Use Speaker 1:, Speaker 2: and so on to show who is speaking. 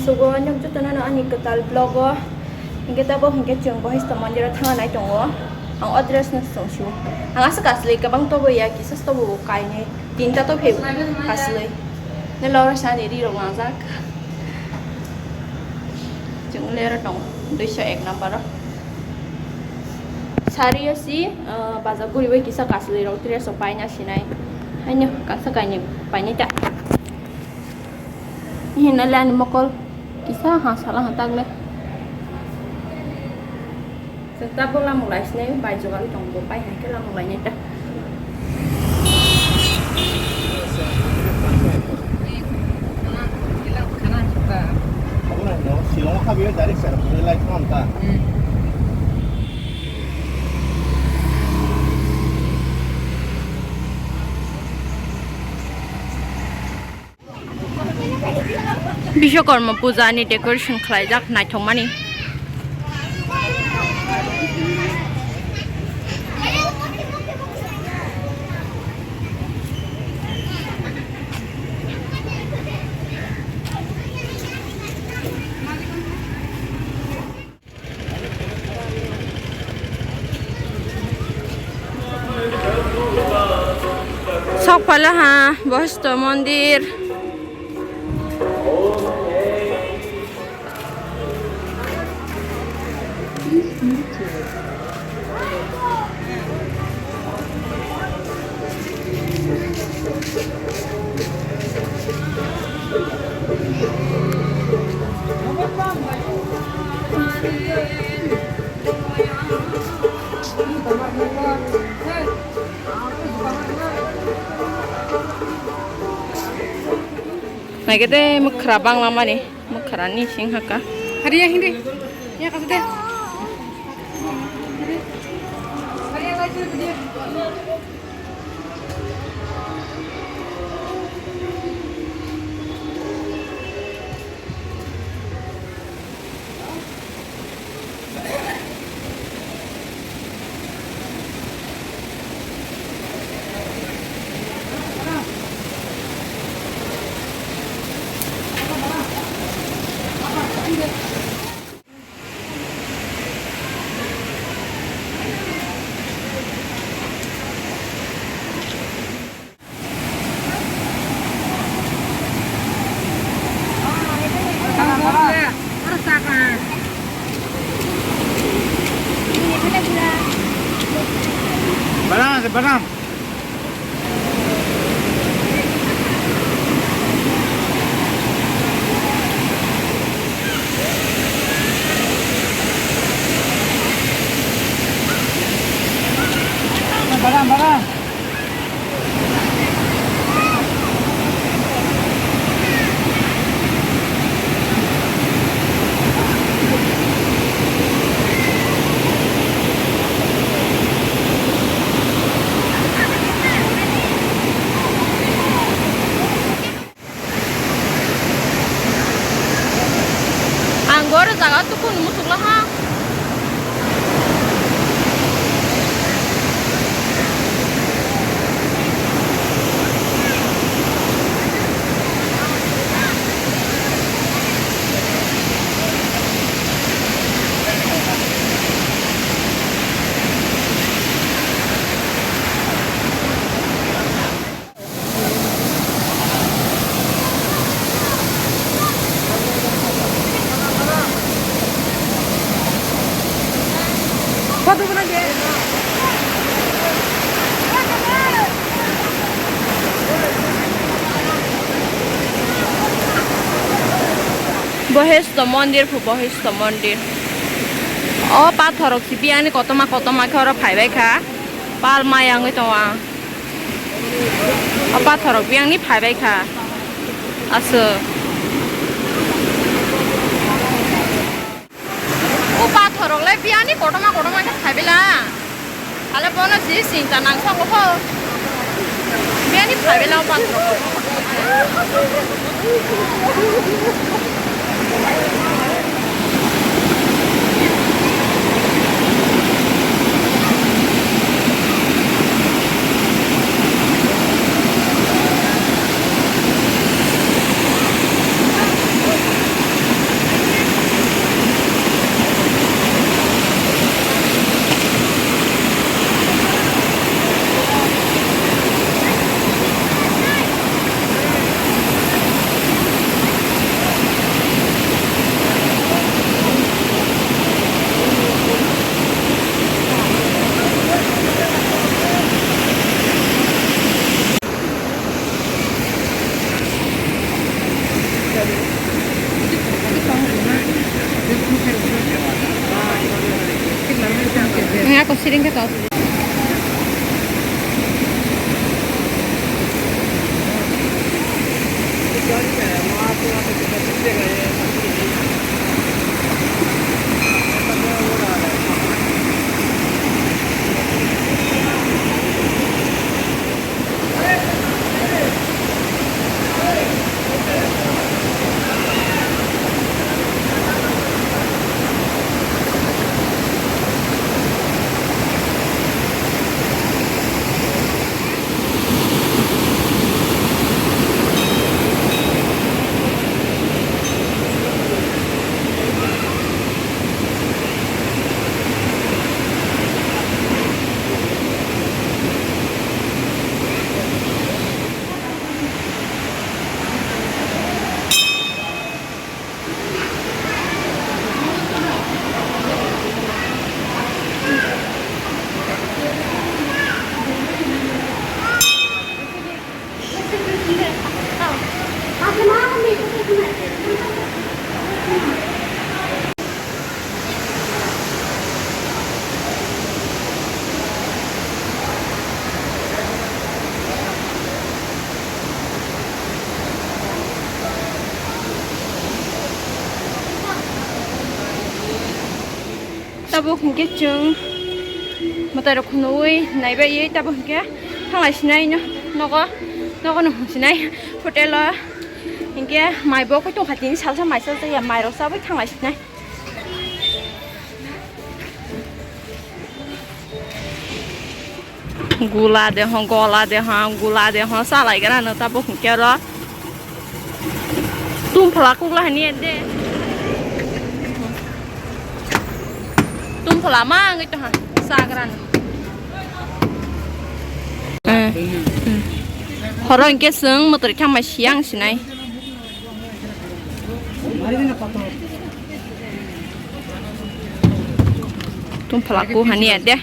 Speaker 1: sugo nyok chút nó anh cái tal blog cái ta bao cái trường Basistha mandir thang này trong ang address na song shu ang asa kasli ka bang to boya ki sa to bo kai ne tinta to phe kasli ne lo sa ni ri ro lang jak chung le ra tong 201 number sari asi baza guri we ki sa kasli ro tre so pai nya sinai anyo ka sa kai ni pai ni ta ni na lan mokol kisa ha sala ha tag le ta bước làm một lại nếu bài cho cái trồng bộ bay hay cái làm một lại nhé ta Vishwakarma পূজা নি decoration খাই যাক নাই থমানি Sakpala ha, Basistha mandir. Nah kita mukhrabang lama nih, mukhrani sing haka. Hari ya hindi, ya kasih deh. Hari yang lagi dia.
Speaker 2: Banam. Banam.
Speaker 1: Anggora jaga tu pun musuh lah ha. Basistha mandir. Oh, pathorok sipiani kotoma khara phaibai kha. Pal mayang itu wa. Oh, pathorok biang ni phaibai kha. Asa. Oh, pathorok le biani kotoma kha phaibai la. Ala bono si sinta nang sa ko. Biani phaibai la pathorok. tabo không cái chừng mà tại được nuôi này bây giờ tabo không cái thằng này xin này nó có nó xin này hotel là những cái mày bố cái chỗ hạt chín sao mày sao giờ mày đâu sao với thằng này xin này gula de hong gola de hong gula de hong sao lại cái này nó tabo không cái đó tum phá cũng là như thế tum phá mà cái chỗ hả xa cái này họ rồi cái xương mà tụi thằng mày xiang xí này tum phá cũng hả như thế